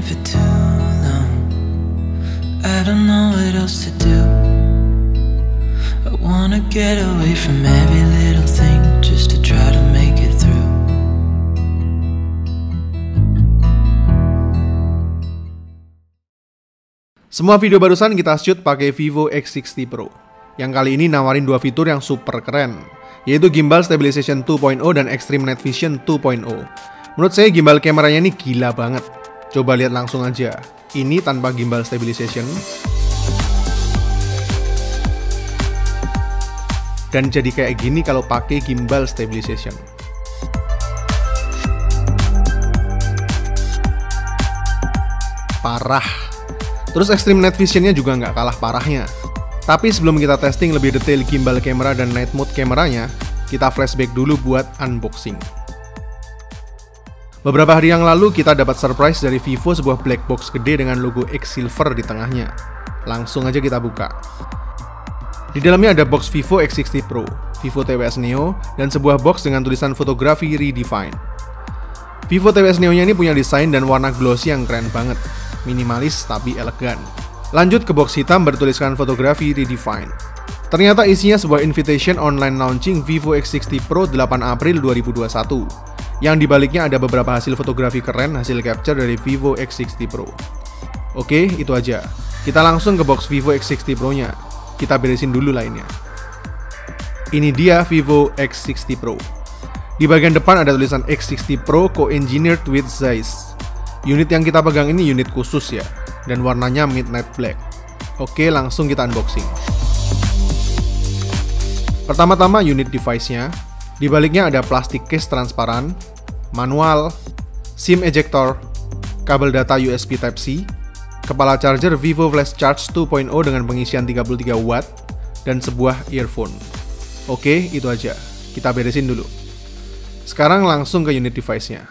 for too long. I don't know what else to do. I wanna get away from every little thing just to try to make it through. Semua video barusan kita shoot pakai Vivo X60 Pro. Yang kali ini nawarin dua fitur yang super keren, yaitu Gimbal Stabilization 2.0 dan Extreme Night Vision 2.0. Menurut saya gimbal kameranya ini gila banget. Coba lihat langsung aja. Ini tanpa Gimbal Stabilization. Dan jadi kayak gini kalau pakai Gimbal Stabilization. Parah. Terus Extreme Night Vision-nya juga nggak kalah parahnya. Tapi sebelum kita testing lebih detail gimbal kamera dan night mode kameranya, kita flashback dulu buat unboxing. Beberapa hari yang lalu kita dapat surprise dari Vivo sebuah black box gede dengan logo X Silver di tengahnya. Langsung aja kita buka. Di dalamnya ada box Vivo X60 Pro, Vivo TWS Neo, dan sebuah box dengan tulisan fotografi Redefine. Vivo TWS Neo-nya ini punya desain dan warna glossy yang keren banget. Minimalis tapi elegan. Lanjut ke box hitam bertuliskan fotografi Redefine. Ternyata isinya sebuah invitation online launching Vivo X60 Pro 8 April 2021. Yang dibaliknya ada beberapa hasil fotografi keren hasil capture dari Vivo X60 Pro. Oke, itu aja. Kita langsung ke box Vivo X60 Pro-nya. Kita beresin dulu lainnya. Ini dia Vivo X60 Pro. Di bagian depan ada tulisan X60 Pro Co-Engineered with Zeiss. Unit yang kita pegang ini unit khusus ya, dan warnanya midnight black. Oke, langsung kita unboxing. Pertama-tama unit device-nya. Di baliknya ada plastik case transparan, manual, SIM ejector, kabel data USB Type-C, kepala charger Vivo Flash Charge 2.0 dengan pengisian 33 watt, dan sebuah earphone. Oke, itu aja. Kita beresin dulu. Sekarang langsung ke unit device-nya.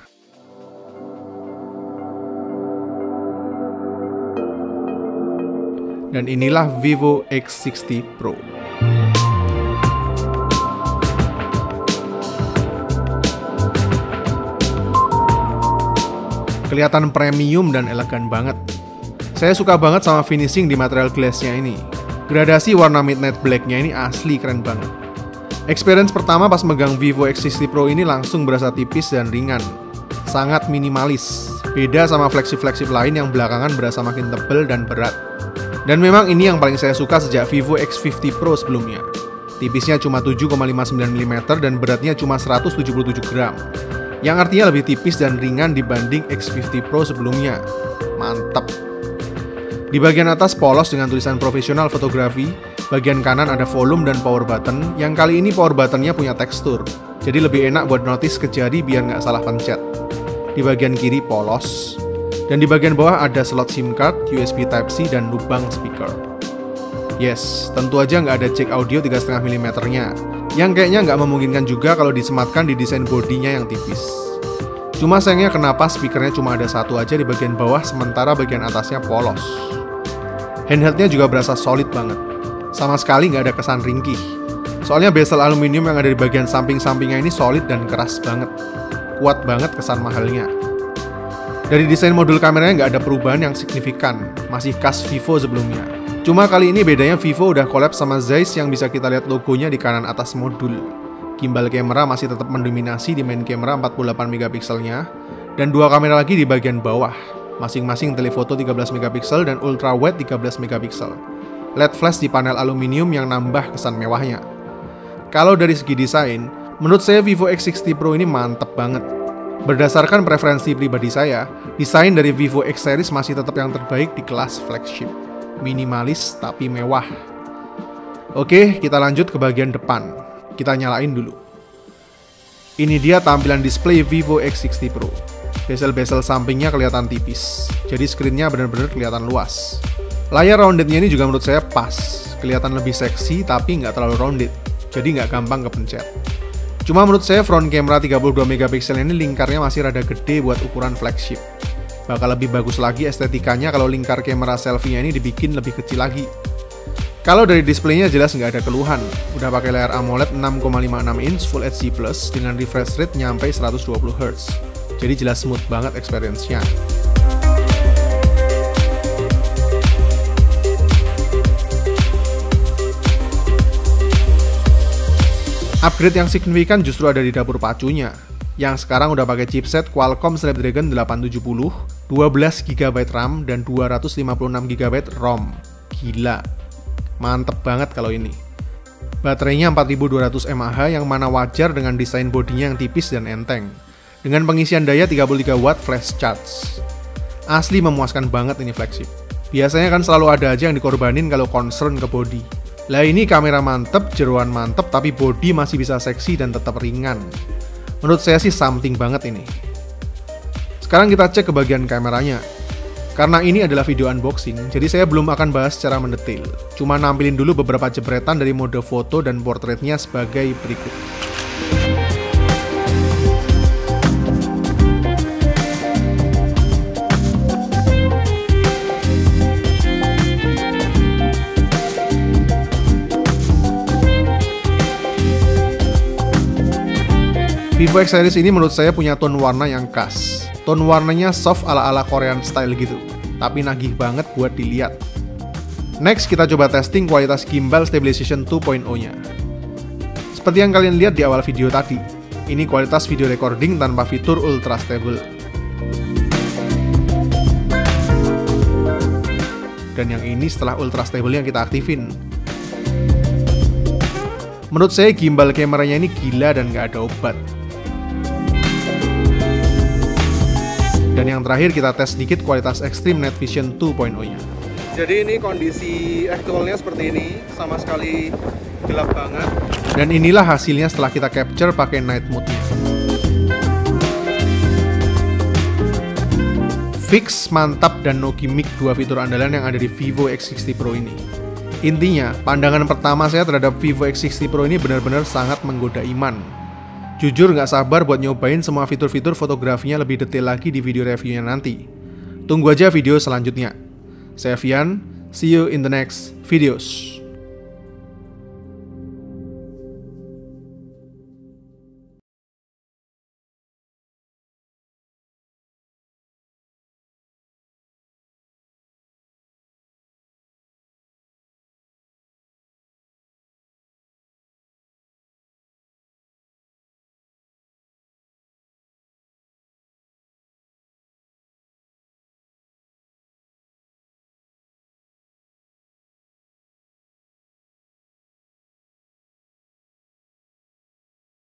Dan inilah Vivo X60 Pro. Kelihatan premium dan elegan banget. Saya suka banget sama finishing di material glass-nya ini. Gradasi warna midnight black-nya ini asli keren banget. Experience pertama pas megang Vivo X60 Pro ini langsung berasa tipis dan ringan. Sangat minimalis. Beda sama flagship-flagship lain yang belakangan berasa makin tebal dan berat. Dan memang ini yang paling saya suka sejak Vivo X50 Pro sebelumnya. Tipisnya cuma 7,59 mm dan beratnya cuma 177 gram. Yang artinya lebih tipis dan ringan dibanding X50 Pro sebelumnya. Mantap. Di bagian atas polos dengan tulisan profesional fotografi. Bagian kanan ada volume dan power button. Yang kali ini power buttonnya punya tekstur. Jadi lebih enak buat notice ke jari biar nggak salah pencet. Di bagian kiri polos. Dan di bagian bawah ada slot SIM card, USB Type-C, dan lubang speaker. Yes, tentu aja nggak ada jack audio 3,5 mm-nya, yang kayaknya nggak memungkinkan juga kalau disematkan di desain bodinya yang tipis. Cuma sayangnya kenapa speakernya cuma ada satu aja di bagian bawah, sementara bagian atasnya polos. Handheldnya juga berasa solid banget. Sama sekali nggak ada kesan ringkih. Soalnya bezel aluminium yang ada di bagian samping-sampingnya ini solid dan keras banget. Kuat banget kesan mahalnya. Dari desain modul kameranya nggak ada perubahan yang signifikan, masih khas Vivo sebelumnya. Cuma kali ini bedanya Vivo udah collab sama Zeiss yang bisa kita lihat logonya di kanan atas modul. Gimbal kamera masih tetap mendominasi di main kamera 48 megapikselnya, dan dua kamera lagi di bagian bawah, masing-masing telefoto 13 megapiksel dan ultra wide 13 megapiksel. LED flash di panel aluminium yang nambah kesan mewahnya. Kalau dari segi desain, menurut saya Vivo X60 Pro ini mantep banget. Berdasarkan preferensi pribadi saya, desain dari Vivo X series masih tetap yang terbaik di kelas flagship. Minimalis tapi mewah. Oke, kita lanjut ke bagian depan. Kita nyalain dulu. Ini dia tampilan display Vivo X60 Pro. Bezel-bezel sampingnya kelihatan tipis, jadi screen-nya benar-benar kelihatan luas. Layar rounded-nya ini juga menurut saya pas. Kelihatan lebih seksi tapi nggak terlalu rounded, jadi nggak gampang kepencet. Cuma menurut saya front camera 32 megapiksel ini lingkarnya masih rada gede buat ukuran flagship. Bakal lebih bagus lagi estetikanya kalau lingkar kamera selfie-nya ini dibikin lebih kecil lagi. Kalau dari displaynya jelas nggak ada keluhan. Udah pakai layar AMOLED 6,56 inch Full HD Plus dengan refresh rate nyampe 120 Hz. Jadi jelas smooth banget experience-nya. Upgrade yang signifikan justru ada di dapur pacunya, yang sekarang udah pakai chipset Qualcomm Snapdragon 870, 12GB RAM, dan 256GB ROM. Gila, mantep banget kalau ini. Baterainya 4200 mAh yang mana wajar dengan desain bodinya yang tipis dan enteng, dengan pengisian daya 33W flash charge. Asli memuaskan banget ini flagship. Biasanya kan selalu ada aja yang dikorbanin kalau concern ke body. Lah ini kamera mantep, jeroan mantep, tapi body masih bisa seksi dan tetap ringan. Menurut saya sih something banget ini. Sekarang kita cek ke bagian kameranya. Karena ini adalah video unboxing, jadi saya belum akan bahas secara mendetail. Cuma nampilin dulu beberapa jepretan dari mode foto dan portraitnya sebagai berikut. Vivo X series ini menurut saya punya tone warna yang khas. Tone warnanya soft ala-ala Korean style gitu, tapi nagih banget buat dilihat. Next, kita coba testing kualitas gimbal stabilization 2.0-nya. Seperti yang kalian lihat di awal video tadi, ini kualitas video recording tanpa fitur ultra stable. Dan yang ini setelah ultra stable yang kita aktifin. Menurut saya gimbal kameranya ini gila dan gak ada obat. Dan yang terakhir kita tes sedikit kualitas Extreme Night Vision 2.0-nya. Jadi ini kondisi actualnya seperti ini, sama sekali gelap banget. Dan inilah hasilnya setelah kita capture pakai night mode-nya. Fix, mantap, dan no gimmick dua fitur andalan yang ada di Vivo X60 Pro ini. Intinya, pandangan pertama saya terhadap Vivo X60 Pro ini benar-benar sangat menggoda iman. Jujur nggak sabar buat nyobain semua fitur-fitur fotografinya lebih detail lagi di video reviewnya nanti. Tunggu aja video selanjutnya. Saya Vian, see you in the next videos.